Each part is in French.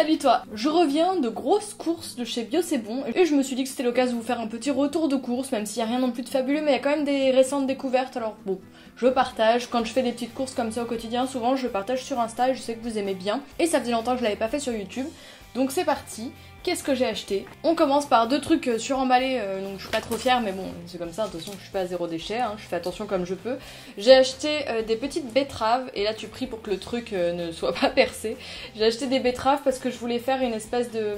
Salut toi. Je reviens de grosses courses de chez Bio C'est Bon et je me suis dit que c'était l'occasion de vous faire un petit retour de course, même s'il n'y a rien non plus de fabuleux, mais il y a quand même des récentes découvertes, alors bon, je partage. Quand je fais des petites courses comme ça au quotidien, souvent je partage sur Insta et je sais que vous aimez bien, et ça faisait longtemps que je l'avais pas fait sur YouTube, donc c'est parti. Qu'est-ce que j'ai acheté? On commence par deux trucs suremballés, donc je suis pas trop fière, mais bon, c'est comme ça, attention, je suis pas à zéro déchet, hein, je fais attention comme je peux. J'ai acheté des petites betteraves, et là tu pries pour que le truc ne soit pas percé. J'ai acheté des betteraves parce que je voulais faire une espèce de...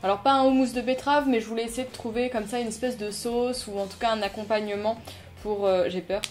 Alors pas un houmous de betterave, mais je voulais essayer de trouver comme ça une espèce de sauce, ou en tout cas un accompagnement pour... j'ai peur.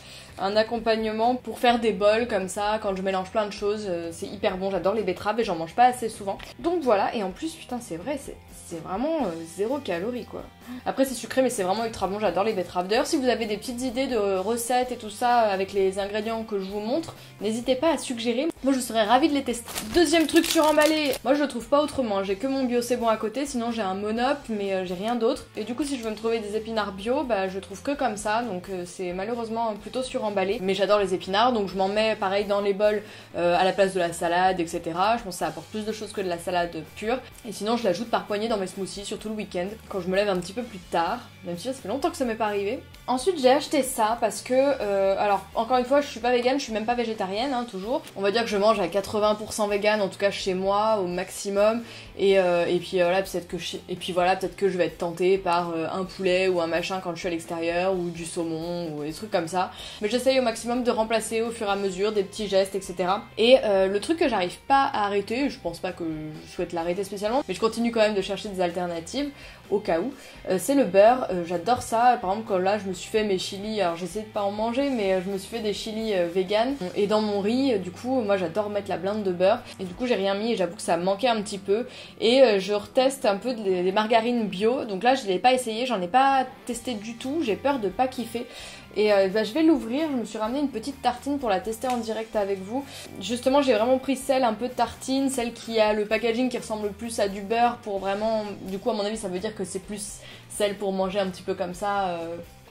Un accompagnement pour faire des bols comme ça, quand je mélange plein de choses, c'est hyper bon, j'adore les betteraves et j'en mange pas assez souvent. Donc voilà, et en plus, putain, c'est vrai, c'est vraiment 0 calories quoi. Après c'est sucré mais c'est vraiment ultra bon, j'adore les betteraves. D'ailleurs si vous avez des petites idées de recettes et tout ça avec les ingrédients que je vous montre, n'hésitez pas à suggérer, moi je serais ravie de les tester. Deuxième truc suremballé, moi je le trouve pas autrement, j'ai que mon Bio C'est Bon à côté, sinon j'ai un Monop mais j'ai rien d'autre. Et du coup si je veux me trouver des épinards bio, bah je trouve que comme ça, donc c'est malheureusement plutôt suremballé. Mais j'adore les épinards, donc je m'en mets pareil dans les bols à la place de la salade, etc. Je pense que ça apporte plus de choses que de la salade pure. Et sinon je l'ajoute par poignée dans mes smoothies, surtout le week-end, quand je me lève un petit peu plus tard, même si ça fait longtemps que ça m'est pas arrivé. Ensuite j'ai acheté ça parce que, alors encore une fois je suis pas végane, je suis même pas végétarienne, hein, toujours. On va dire que je mange à 80% végane, en tout cas chez moi, au maximum. Et puis voilà, peut-être que je vais être tentée par un poulet ou un machin quand je suis à l'extérieur, ou du saumon, ou des trucs comme ça. Mais j'essaye au maximum de remplacer au fur et à mesure des petits gestes, etc. Et le truc que j'arrive pas à arrêter, je pense pas que je souhaite l'arrêter spécialement, mais je continue quand même de chercher des alternatives, au cas où, c'est le beurre. J'adore ça. Par exemple, quand là je me suis fait mes chilis, alors j'essaie de pas en manger, mais je me suis fait des chilis vegan, et dans mon riz, du coup, moi j'adore mettre la blinde de beurre, et du coup j'ai rien mis, et j'avoue que ça manquait un petit peu, et je reteste un peu des margarines bio, donc là je l'ai pas essayé, j'en ai pas testé du tout, j'ai peur de pas kiffer. Et je vais l'ouvrir, je me suis ramené une petite tartine pour la tester en direct avec vous. Justement j'ai vraiment pris celle un peu de tartine, celle qui a le packaging qui ressemble plus à du beurre, pour vraiment, du coup à mon avis ça veut dire que c'est plus celle pour manger un petit peu comme ça,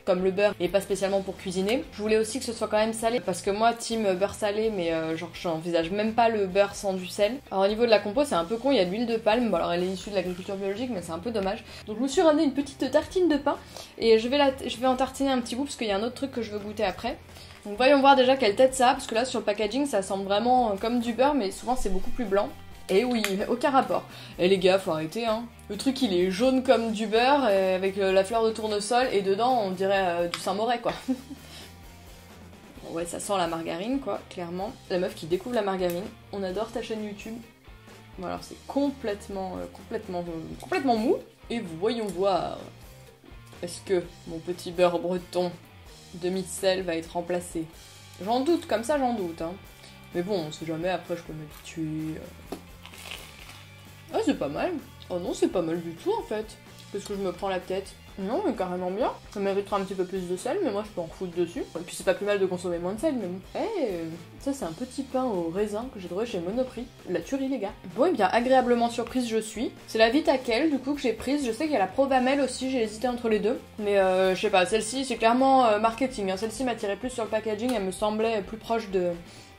comme le beurre, et pas spécialement pour cuisiner. Je voulais aussi que ce soit quand même salé, parce que moi team beurre salé, mais genre j'envisage même pas le beurre sans du sel. Alors au niveau de la compo c'est un peu con, il y a de l'huile de palme, bon alors elle est issue de l'agriculture biologique mais c'est un peu dommage. Donc je me suis ramené une petite tartine de pain, et je vais en tartiner un petit bout parce qu'il y a un autre truc que je veux goûter après. Donc voyons voir déjà quelle tête ça a, parce que là sur le packaging ça semble vraiment comme du beurre, mais souvent c'est beaucoup plus blanc. Et oui, aucun rapport. Et les gars, faut arrêter, hein. Le truc, il est jaune comme du beurre, avec la fleur de tournesol, et dedans, on dirait du Saint-Moré, quoi. Bon, ouais, ça sent la margarine, quoi, clairement. La meuf qui découvre la margarine. On adore ta chaîne YouTube. Bon, alors c'est complètement mou. Et voyons voir. Est-ce que mon petit beurre breton demi-sel va être remplacé? J'en doute, comme ça j'en doute, hein. Mais bon, on sait jamais, après je peux m'habituer. Ah, c'est pas mal. Oh non, c'est pas mal du tout en fait. Parce que je me prends la tête. Non, mais carrément bien. Ça mériterait un petit peu plus de sel, mais moi je peux en foutre dessus. Et puis c'est pas plus mal de consommer moins de sel, mais bon. Ça c'est un petit pain au raisin que j'ai trouvé chez Monoprix. La tuerie les gars. Bon et bien, agréablement surprise je suis. C'est la Vitakel du coup que j'ai prise. Je sais qu'il y a la Provamel aussi, j'ai hésité entre les deux. Mais je sais pas, celle-ci c'est clairement marketing, hein. Celle-ci m'attirait plus sur le packaging, elle me semblait plus proche de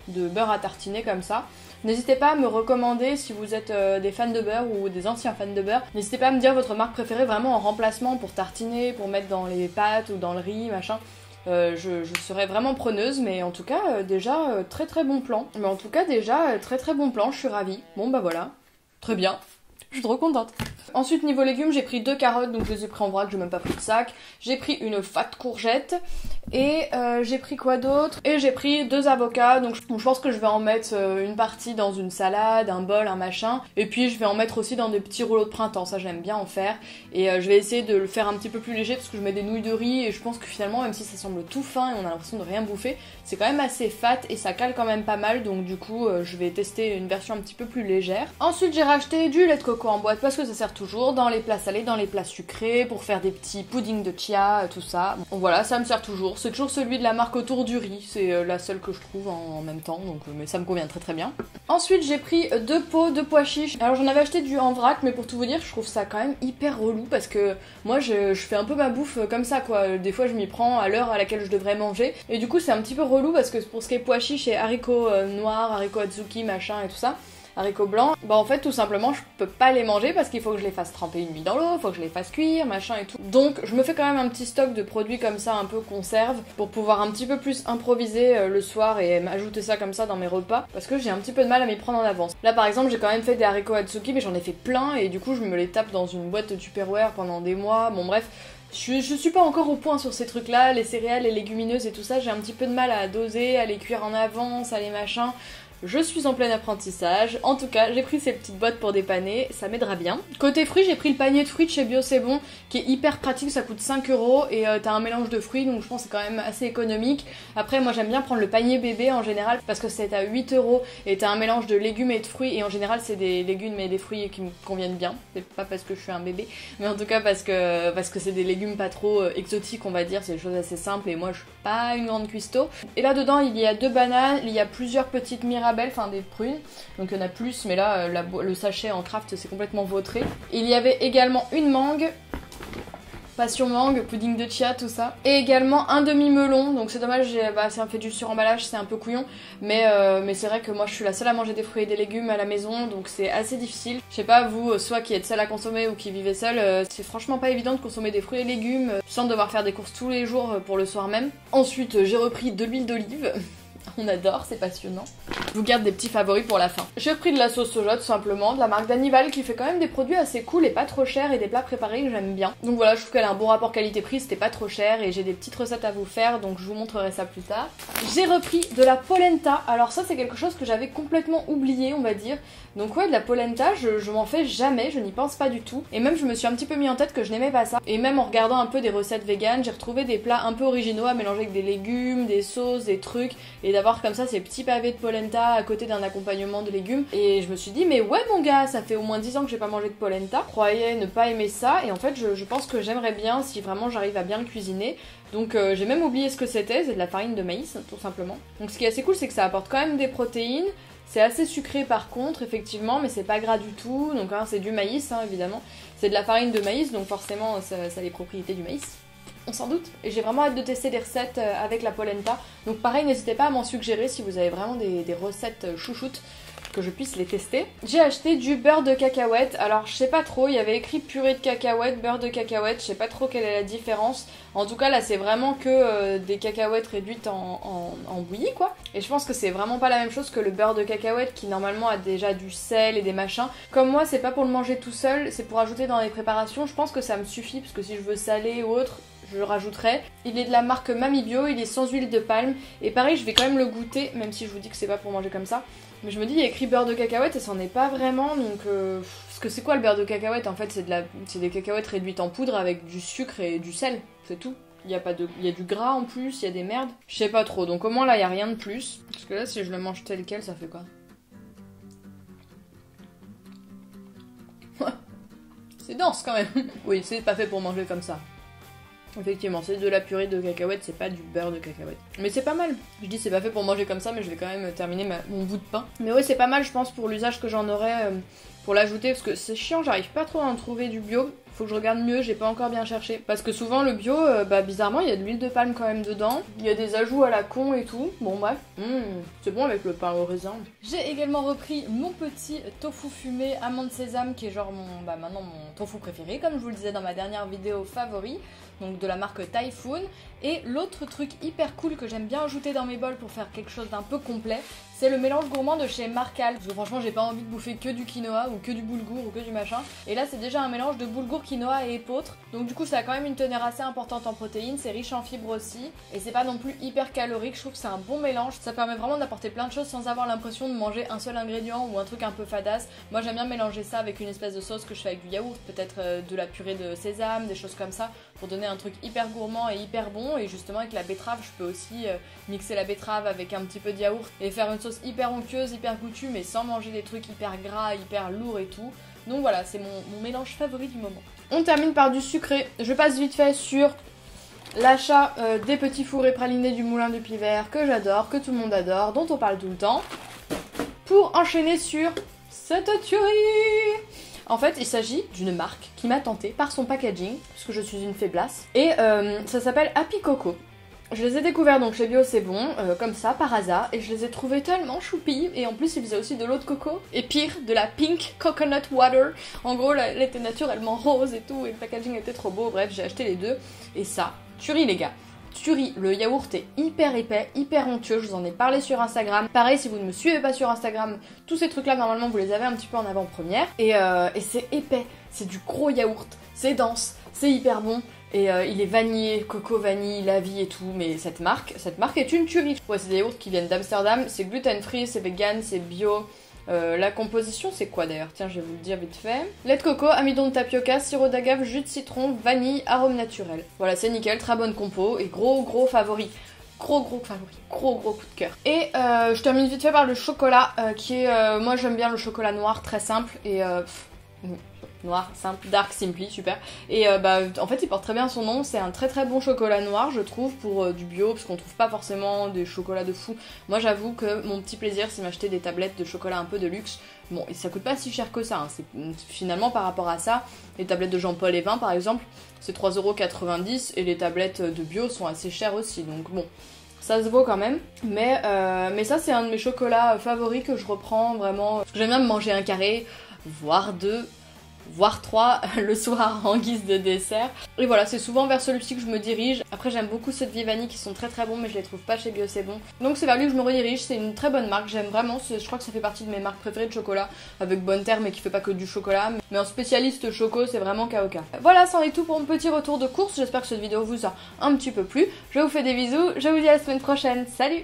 beurre à tartiner comme ça. N'hésitez pas à me recommander si vous êtes des fans de beurre ou des anciens fans de beurre. N'hésitez pas à me dire votre marque préférée vraiment en remplacement pour tartiner, pour mettre dans les pâtes ou dans le riz, machin. Je serais vraiment preneuse, mais en tout cas déjà très très bon plan. Mais en tout cas déjà très bon plan, je suis ravie. Bon bah voilà, très bien. Je suis trop contente. Ensuite niveau légumes j'ai pris 2 carottes, donc je les ai pris en vrac, j'ai même pas pris de sac. J'ai pris une fat courgette et j'ai pris quoi d'autre? Et j'ai pris 2 avocats, donc je pense que je vais en mettre une partie dans une salade, un bol, un machin. Et puis je vais en mettre aussi dans des petits rouleaux de printemps, ça j'aime bien en faire. Et je vais essayer de le faire un petit peu plus léger parce que je mets des nouilles de riz et je pense que finalement même si ça semble tout fin et on a l'impression de rien bouffer, c'est quand même assez fat et ça cale quand même pas mal, donc du coup je vais tester une version un petit peu plus légère. Ensuite j'ai racheté du lait de coco en boîte parce que ça sert toujours dans les plats salés, dans les plats sucrés, pour faire des petits puddings de chia, tout ça. Bon, voilà, ça me sert toujours. C'est toujours celui de la marque Autour du riz, c'est la seule que je trouve en même temps, donc mais ça me convient très bien. Ensuite j'ai pris 2 pots de pois chiches. Alors j'en avais acheté du en vrac, mais pour tout vous dire, je trouve ça quand même hyper relou parce que moi je fais un peu ma bouffe comme ça quoi. Des fois je m'y prends à l'heure à laquelle je devrais manger, et du coup c'est un petit peu relou parce que pour ce qui est pois chiches et haricots noirs, haricots azuki, machin et tout ça, haricots blancs, bah en fait tout simplement je peux pas les manger parce qu'il faut que je les fasse tremper une nuit dans l'eau, faut que je les fasse cuire, machin et tout. Donc je me fais quand même un petit stock de produits comme ça un peu conserve pour pouvoir un petit peu plus improviser le soir et m'ajouter ça comme ça dans mes repas parce que j'ai un petit peu de mal à m'y prendre en avance. Là par exemple j'ai quand même fait des haricots Hatsuki mais j'en ai fait plein et du coup je me les tape dans une boîte Tupperware pendant des mois, bon bref. Je suis pas encore au point sur ces trucs là, les céréales, les légumineuses et tout ça, j'ai un petit peu de mal à doser, à les cuire en avance, à les machins. Je suis en plein apprentissage. En tout cas, j'ai pris ces petites boîtes pour dépanner, ça m'aidera bien. Côté fruits, j'ai pris le panier de fruits de chez Bio C'est Bon, qui est hyper pratique, ça coûte 5 € et t'as un mélange de fruits, donc je pense que c'est quand même assez économique. Après, moi j'aime bien prendre le panier bébé en général, parce que c'est à 8 € et t'as un mélange de légumes et de fruits, et en général c'est des légumes et des fruits qui me conviennent bien. C'est pas parce que je suis un bébé, mais en tout cas parce que c'est des légumes pas trop exotiques, on va dire, c'est des choses assez simples, et moi je suis pas une grande cuistot. Et là dedans, il y a 2 bananes, il y a plusieurs petites mirabelles, enfin des prunes, donc il y en a plus, mais là le sachet en craft c'est complètement vautré. Il y avait également une mangue, passion mangue, pudding de chia, tout ça, et également un demi-melon, donc c'est dommage, ça me fait du suremballage, c'est un peu couillon, mais c'est vrai que moi je suis la seule à manger des fruits et des légumes à la maison, donc c'est assez difficile. Je sais pas, vous, soit qui êtes seul à consommer ou qui vivez seul, c'est franchement pas évident de consommer des fruits et légumes sans devoir faire des courses tous les jours pour le soir même. Ensuite j'ai repris de l'huile d'olive. On adore, c'est passionnant. Je vous garde des petits favoris pour la fin. J'ai pris de la sauce soja tout simplement, de la marque Danival qui fait quand même des produits assez cool et pas trop chers et des plats préparés que j'aime bien. Donc voilà, je trouve qu'elle a un bon rapport qualité-prix, c'était pas trop cher et j'ai des petites recettes à vous faire, donc je vous montrerai ça plus tard. J'ai repris de la polenta, alors ça c'est quelque chose que j'avais complètement oublié on va dire. Donc ouais, de la polenta, je m'en fais jamais, je n'y pense pas du tout. Et même je me suis un petit peu mis en tête que je n'aimais pas ça. Et même en regardant un peu des recettes véganes, j'ai retrouvé des plats un peu originaux à mélanger avec des légumes, des sauces, des trucs, et d'avoir comme ça ces petits pavés de polenta à côté d'un accompagnement de légumes. Et je me suis dit, mais ouais mon gars, ça fait au moins 10 ans que j'ai pas mangé de polenta. Je croyais ne pas aimer ça, et en fait je pense que j'aimerais bien si vraiment j'arrive à bien le cuisiner. Donc j'ai même oublié ce que c'était, c'est de la farine de maïs tout simplement. Donc ce qui est assez cool, c'est que ça apporte quand même des protéines. C'est assez sucré par contre, effectivement, mais c'est pas gras du tout. Donc hein, c'est du maïs, hein, évidemment. C'est de la farine de maïs, donc forcément ça a les propriétés du maïs. On s'en doute. Et j'ai vraiment hâte de tester des recettes avec la polenta. Donc pareil, n'hésitez pas à m'en suggérer si vous avez vraiment des recettes chouchoutes, que je puisse les tester. J'ai acheté du beurre de cacahuète. Alors je sais pas trop, il y avait écrit purée de cacahuètes, beurre de cacahuète, je sais pas trop quelle est la différence. En tout cas là c'est vraiment que des cacahuètes réduites en bouillie quoi. Et je pense que c'est vraiment pas la même chose que le beurre de cacahuète qui normalement a déjà du sel et des machins. Comme moi c'est pas pour le manger tout seul, c'est pour ajouter dans les préparations. Je pense que ça me suffit parce que si je veux saler ou autre, je le rajouterai. Il est de la marque Mamie Bio, il est sans huile de palme. Et pareil je vais quand même le goûter, même si je vous dis que c'est pas pour manger comme ça. Mais je me dis, il y a écrit beurre de cacahuète et ça n'en est pas vraiment, donc... Parce que c'est quoi le beurre de cacahuète? En fait, c'est des cacahuètes réduites en poudre avec du sucre et du sel, c'est tout. Il y a du gras en plus, il y a des merdes. Je sais pas trop, donc au moins là, il y a rien de plus. Parce que là, si je le mange tel quel, ça fait quoi? C'est dense quand même. Oui, c'est pas fait pour manger comme ça. Effectivement, c'est de la purée de cacahuètes, c'est pas du beurre de cacahuètes. Mais c'est pas mal. Je dis c'est pas fait pour manger comme ça, mais je vais quand même terminer mon bout de pain. Mais ouais, c'est pas mal, je pense, pour l'usage que j'en aurai pour l'ajouter, parce que c'est chiant, j'arrive pas trop à en trouver du bio. Faut que je regarde mieux, j'ai pas encore bien cherché. Parce que souvent le bio, bizarrement, il y a de l'huile de palme quand même dedans. Il y a des ajouts à la con et tout. Bon bref, c'est bon avec le pain au raisin. J'ai également repris mon petit tofu fumé amande sésame, qui est genre maintenant mon tofu préféré, comme je vous le disais dans ma dernière vidéo favori. Donc de la marque Typhoon. Et l'autre truc hyper cool que j'aime bien ajouter dans mes bols pour faire quelque chose d'un peu complet, c'est le mélange gourmand de chez Marcal. Parce que franchement j'ai pas envie de bouffer que du quinoa ou que du boulgour ou que du machin. Et là c'est déjà un mélange de boulgour, quinoa et épeautre. Donc du coup ça a quand même une teneur assez importante en protéines, c'est riche en fibres aussi. Et c'est pas non plus hyper calorique, je trouve que c'est un bon mélange. Ça permet vraiment d'apporter plein de choses sans avoir l'impression de manger un seul ingrédient ou un truc un peu fadasse. Moi j'aime bien mélanger ça avec une espèce de sauce que je fais avec du yaourt, peut-être de la purée de sésame, des choses comme ça, pour donner un truc hyper gourmand et hyper bon. Et justement avec la betterave, je peux aussi mixer la betterave avec un petit peu de yaourt et faire une sauce hyper onctueuse, hyper goûtue, mais sans manger des trucs hyper gras, hyper lourds et tout. Donc voilà, c'est mon mélange favori du moment. On termine par du sucré. Je passe vite fait sur l'achat des petits fourrés pralinés du Moulin du Pivert que j'adore, que tout le monde adore, dont on parle tout le temps. Pour enchaîner sur cette tuerie. En fait, il s'agit d'une marque qui m'a tentée par son packaging, parce que je suis une faiblasse, et ça s'appelle Happy Coco. Je les ai découverts donc chez Bio c'est bon, comme ça, par hasard, et je les ai trouvés tellement choupis, et en plus ils faisaient aussi de l'eau de coco, et pire, de la pink coconut water. En gros, elle était naturellement rose et tout, et le packaging était trop beau, bref, j'ai acheté les deux, et ça, tuerie les gars. Tuerie, le yaourt est hyper épais, hyper onctueux, je vous en ai parlé sur Instagram. Pareil, si vous ne me suivez pas sur Instagram, tous ces trucs là normalement vous les avez un petit peu en avant-première. Et c'est épais, c'est du gros yaourt, c'est dense, c'est hyper bon. Et il est vanillé, coco, vanille, la vie et tout, mais cette marque est une tuerie. Ouais, c'est des yaourts qui viennent d'Amsterdam, c'est gluten free, c'est vegan, c'est bio. La composition c'est quoi d'ailleurs? Tiens, je vais vous le dire vite fait. Lait de coco, amidon de tapioca, sirop d'agave, jus de citron, vanille, arôme naturel. Voilà, c'est nickel, très bonne compo et gros favori. Gros favori, gros coup de cœur. Et je termine vite fait par le chocolat qui est... moi j'aime bien le chocolat noir, très simple et... noir, simple, dark, simply, super. Et en fait il porte très bien son nom, c'est un très bon chocolat noir je trouve pour du bio, parce qu'on trouve pas forcément des chocolats de fou. Moi j'avoue que mon petit plaisir c'est m'acheter des tablettes de chocolat un peu de luxe. Bon, et ça coûte pas si cher que ça, hein. C'est finalement par rapport à ça, les tablettes de Jean-Paul et 20 par exemple, c'est 3,90 € et les tablettes de bio sont assez chères aussi, donc bon. Ça se vaut quand même, mais ça c'est un de mes chocolats favoris que je reprends vraiment, parce que j'aime bien me manger un carré, voire deux, voire 3 le soir en guise de dessert. Et voilà, c'est souvent vers celui-ci que je me dirige. Après j'aime beaucoup ceux de Vivani qui sont très bons, mais je les trouve pas chez Bio c'est bon. Donc c'est vers lui que je me redirige, c'est une très bonne marque, j'aime vraiment, je crois que ça fait partie de mes marques préférées de chocolat, avec Bonne Terre mais qui fait pas que du chocolat. Mais en spécialiste choco, c'est vraiment KOK. Voilà, c'en est tout pour mon petit retour de course, j'espère que cette vidéo vous a un petit peu plu. Je vous fais des bisous, je vous dis à la semaine prochaine, salut!